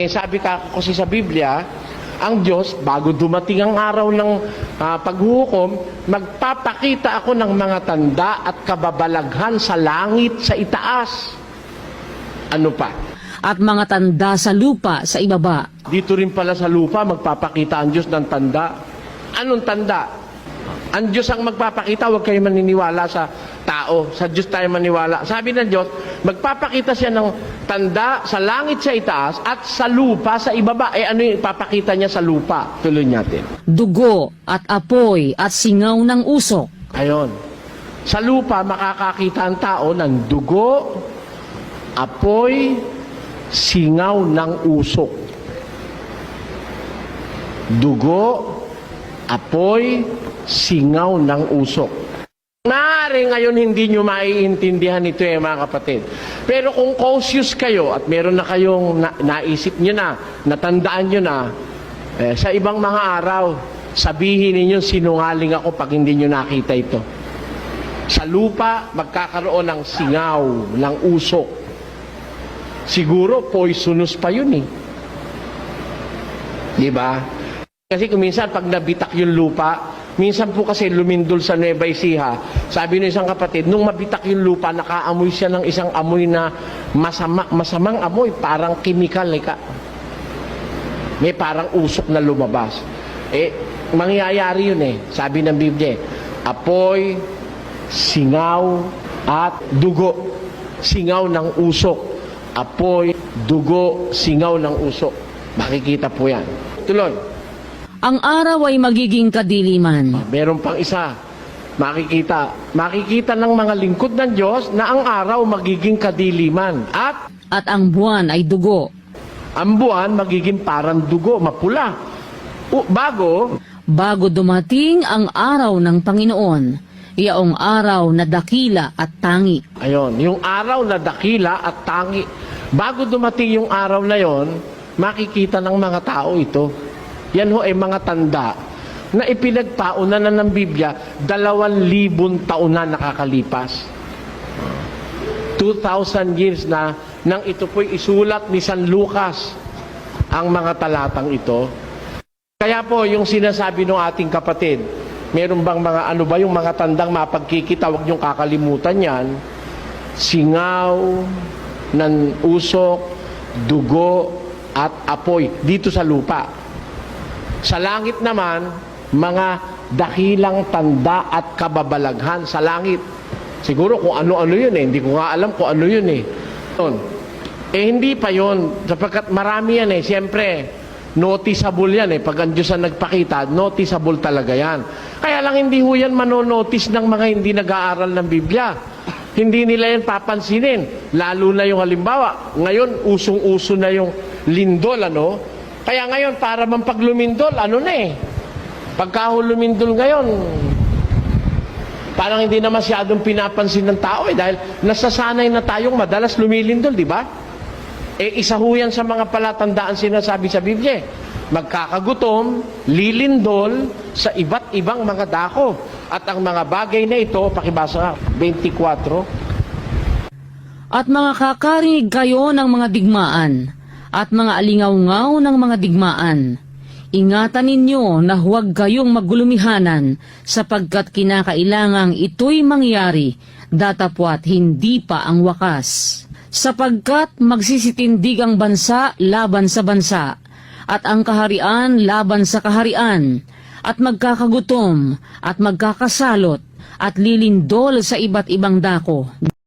Sabi kasi sa Biblia, ang Diyos, bago dumating ang araw ng paghuhukom, magpapakita ako ng mga tanda at kababalaghan sa langit, sa itaas. Ano pa? At mga tanda sa lupa, sa ibaba. Dito rin pala sa lupa, magpapakita ang Diyos ng tanda. Anong tanda? Ang Diyos ang magpapakita, huwag kayo maniniwala sa tao. Sa Diyos tayo maniwala. Sabi ng Diyos, magpapakita siya ng tanda sa langit sa itaas at sa lupa sa ibaba. Ano yung ipapakita niya sa lupa? Tuloy natin. Dugo at apoy at singaw ng usok. Ayon. Sa lupa, makakakita ang tao ng dugo, apoy, singaw ng usok. Dugo, apoy, singaw ng usok. Maaari ngayon hindi nyo maiintindihan ito mga kapatid. Pero kung cautious kayo at meron na kayong naisip nyo na, natandaan nyo na, sa ibang mga araw, sabihin ninyo sinungaling ako pag hindi nyo nakita ito. Sa lupa, magkakaroon ng singaw, ng usok. Siguro, poisonous pa yun eh. Diba? Kasi kung minsan, pag nabitak yung lupa, minsan po kasi lumindol sa Nueva Ecija, sabi ng isang kapatid, nung mabitak yung lupa, nakaamoy siya ng isang amoy na masamang amoy, parang chemical. May parang usok na lumabas. Mangyayari yun sabi ng Biblia, apoy, singaw, at dugo. Singaw ng usok. Apoy, dugo, singaw ng usok. Makikita po yan. Tuloy. Ang araw ay magiging kadiliman. Meron pang isa. Makikita ng mga lingkod ng Diyos na ang araw magiging kadiliman. At ang buwan ay dugo. Ang buwan magiging parang dugo, mapula. Bago dumating ang araw ng Panginoon, yaong araw na dakila at tangi. Ayon, yung araw na dakila at tangi. Bago dumating yung araw na yon, makikita ng mga tao ito. Yan ay mga tanda na ipinagpauna na ng Biblia 2,000 taon na nakakalipas. 2,000 years na nang ito po'y isulat ni San Lucas ang mga talatang ito. Kaya po yung sinasabi ng ating kapatid, meron bang mga ano ba yung mga tandang mapagkikita, huwag niyong kakalimutan yan. Singaw ng usok, dugo at apoy dito sa lupa. Sa langit naman, mga dakilang tanda at kababalaghan sa langit. Siguro kung ano-ano yun hindi ko nga alam kung ano yun hindi pa yun, sapagkat marami yan siyempre, noticeable yan pag ang Diyos ang nagpakita, noticeable talaga yan. Kaya lang hindi ho yan manonotice ng mga hindi nag-aaral ng Biblia. Hindi nila yan papansinin. Lalo na yung halimbawa, ngayon usong-uso na yung lindol, Kaya ngayon, para man pag lumindol, pagka lumindol ngayon, parang hindi na masyadong pinapansin ng tao dahil nasasanay na tayong madalas lumilindol, di ba? Isa ho yan sa mga palatandaan sinasabi sa Biblia. Magkakagutom, lilindol sa iba't ibang mga dako. At ang mga bagay na ito, pakibasa 24. At mga kakarinig kayo ng mga digmaan, at mga alingaw-ngaw ng mga digmaan. Ingatan ninyo na huwag kayong magulumihanan sapagkat kinakailangang ito'y mangyari, datapwat hindi pa ang wakas. Sapagkat magsisitindig ang bansa laban sa bansa, at ang kaharian laban sa kaharian, at magkakagutom, at magkakasalot, at lilindol sa iba't ibang dako.